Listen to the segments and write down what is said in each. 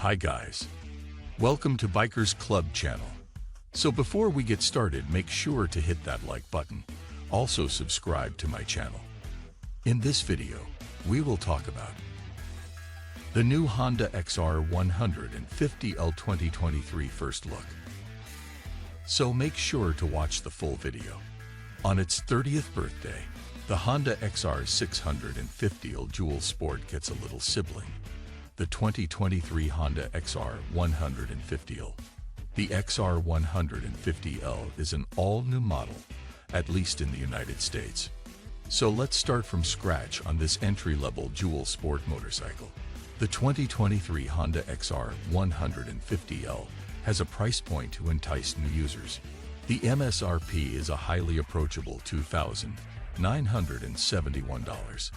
Hi guys, welcome to Bikers Club channel. So before we get started, make sure to hit that like button. Also subscribe to my channel. In this video, we will talk about the new Honda XR150L 2023 first look. So make sure to watch the full video. On its 30th birthday, the Honda XR650L Dual Sport gets a little sibling, the 2023 Honda XR150L. The XR150L is an all-new model, at least in the United States. So let's start from scratch on this entry-level dual sport motorcycle. The 2023 Honda XR150L has a price point to entice new users. The MSRP is a highly approachable $2,971.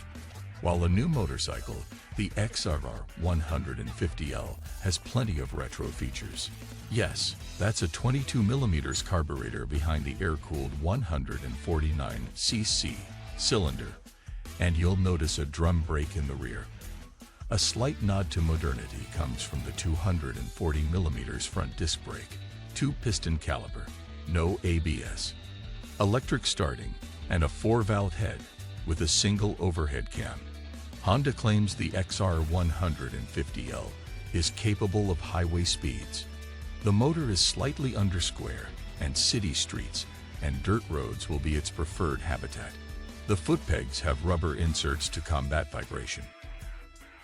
While a new motorcycle, the XR150L has plenty of retro features. Yes, that's a 22mm carburetor behind the air-cooled 149cc cylinder, and you'll notice a drum brake in the rear. A slight nod to modernity comes from the 240mm front disc brake, 2-piston caliper, no ABS, electric starting, and a 4-valve head with a single overhead cam. Honda claims the XR150L is capable of highway speeds. The motor is slightly under square, and city streets and dirt roads will be its preferred habitat. The foot pegs have rubber inserts to combat vibration.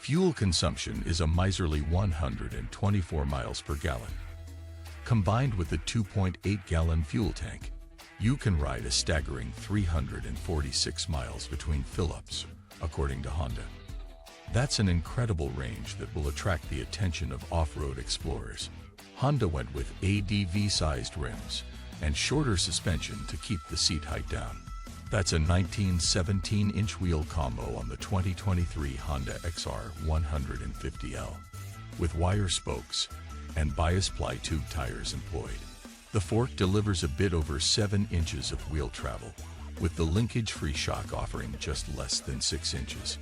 Fuel consumption is a miserly 124 miles per gallon. Combined with the 2.8-gallon fuel tank, you can ride a staggering 346 miles between fill-ups, according to Honda. That's an incredible range that will attract the attention of off-road explorers. Honda went with ADV-sized rims and shorter suspension to keep the seat height down. That's a 19-17-inch wheel combo on the 2023 Honda XR150L, with wire spokes and bias ply tube tires employed. The fork delivers a bit over 7 inches of wheel travel, with the linkage-free shock offering just less than 6 inches.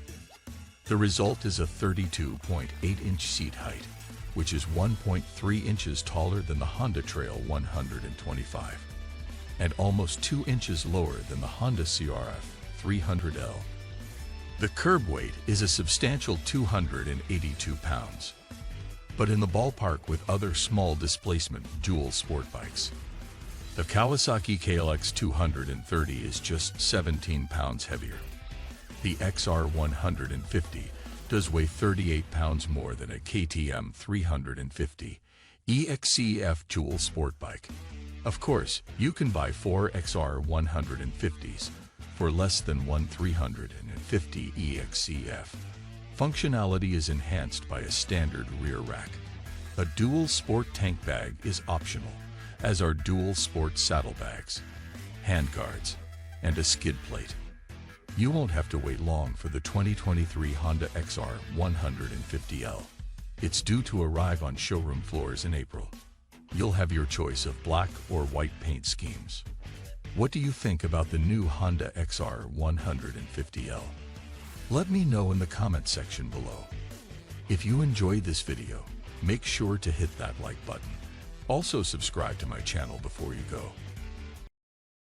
The result is a 32.8-inch seat height, which is 1.3 inches taller than the Honda Trail 125, and almost 2 inches lower than the Honda XR350L. The curb weight is a substantial 282 pounds, but in the ballpark with other small displacement dual sport bikes. The Kawasaki KLX 230 is just 17 pounds heavier. The XR150 does weigh 38 pounds more than a KTM 350 EXCF dual sport bike. Of course, you can buy 4 XR150s for less than one 350 EXCF. Functionality is enhanced by a standard rear rack. A dual sport tank bag is optional, as are dual sport saddlebags, handguards, and a skid plate. You won't have to wait long for the 2023 Honda XR150L. It's due to arrive on showroom floors in April. You'll have your choice of black or white paint schemes. What do you think about the new Honda XR150L? Let me know in the comment section below. If you enjoyed this video, make sure to hit that like button. Also subscribe to my channel before you go.